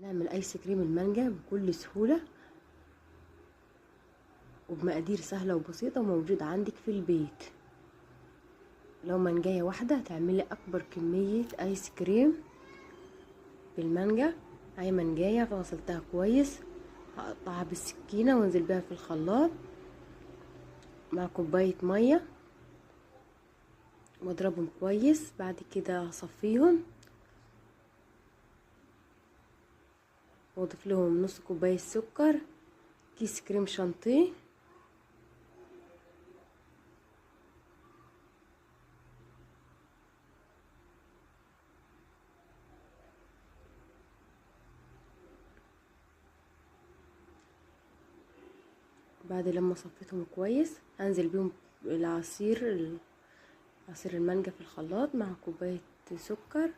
نعمل ايس كريم المانجا بكل سهولة وبمقادير سهلة وبسيطة وموجودة عندك في البيت. لو مانجاية واحدة هتعملي اكبر كمية ايس كريم بالمانجا. هاي مانجاية غسلتها كويس، هقطعها بالسكينة وانزل بيها في الخلاط مع كوباية مية واضربهم كويس. بعد كده هصفيهم واضيف لهم نص كوباية سكر، كيس كريم شانتيه، بعد لما صفيتهم كويس هنزل بيهم عصير المانجا في الخلاط مع كوباية سكر